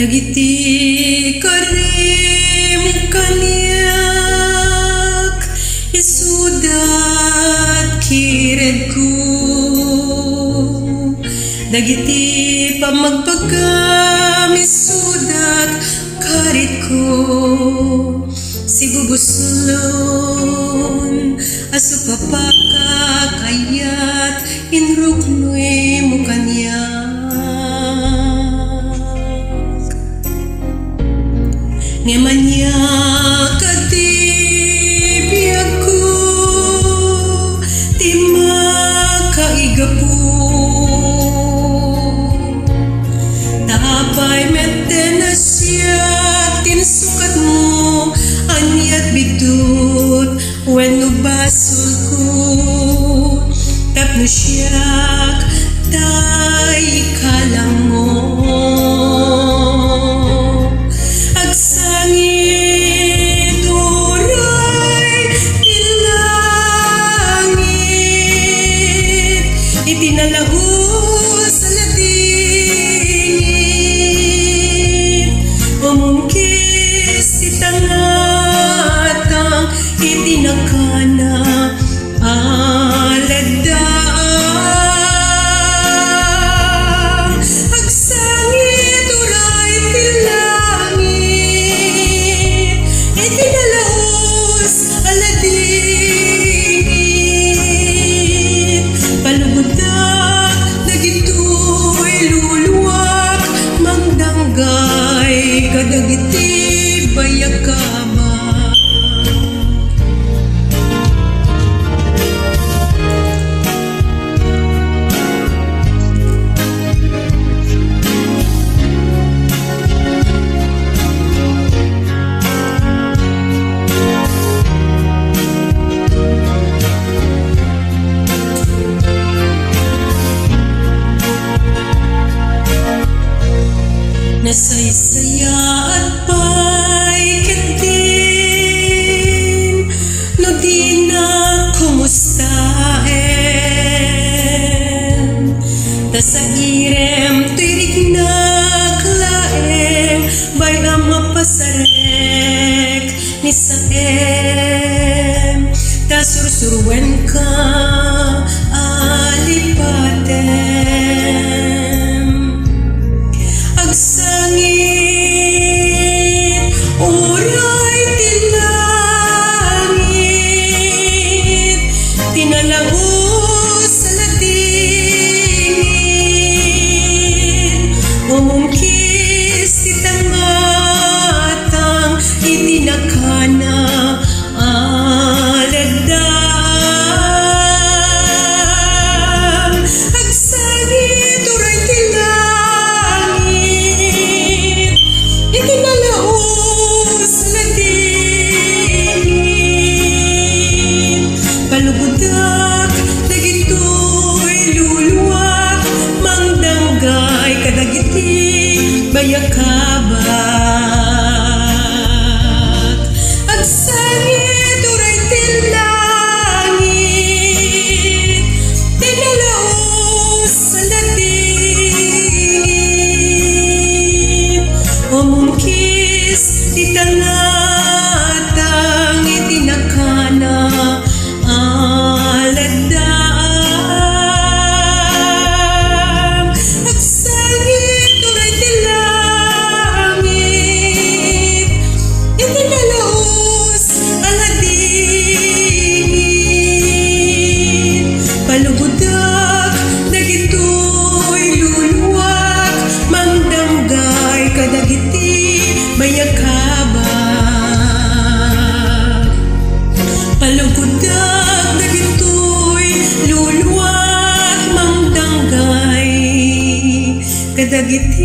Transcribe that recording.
Dagiti karim kaniyak isudat kired ko. Dagiti pamagpagam isudat karit ko. Si bubuslon aso papaka kayat inruknoy mo kanyak. Ngemanya kadibiyag ko ti makaigapu. Tapay mette na siya tinsukat mo anyat bidut wenno basol ko. Tapno siyak tay kalang mo. Itinalahos sa latingit, umungkis itangatang itinakana aladang. Agsangit uray tilangit, itinalahos sa latingit, palubudak dagitoy luluwak mangdanggay kadagiti bayagkama. Nasaysaya at paikat din, no di na kumustahin. Tasa irem tirig na klaeng, bay ama pasarek ni saem. Tasursurwen ka alipatem. Agsangit uray tilangit, tinalahos sa latingit, umungkis itangatang itinakana aladang. Agsangit uray tilangit, itinalahos sa latingit, palubudak dagitoy luluwak mangdanggay kadagiti bayakabat. Agsangit uray tilangit, tinalahos sa latingit, umungkis itangatang itinakana aladang. Agsangit uray tilangit, itinalahos sa latingit, palubudak dagitoy luluwak mangdanggay kadagiti bayakabat. Palubudak dagitoy luluwak mangdanggay kadagiti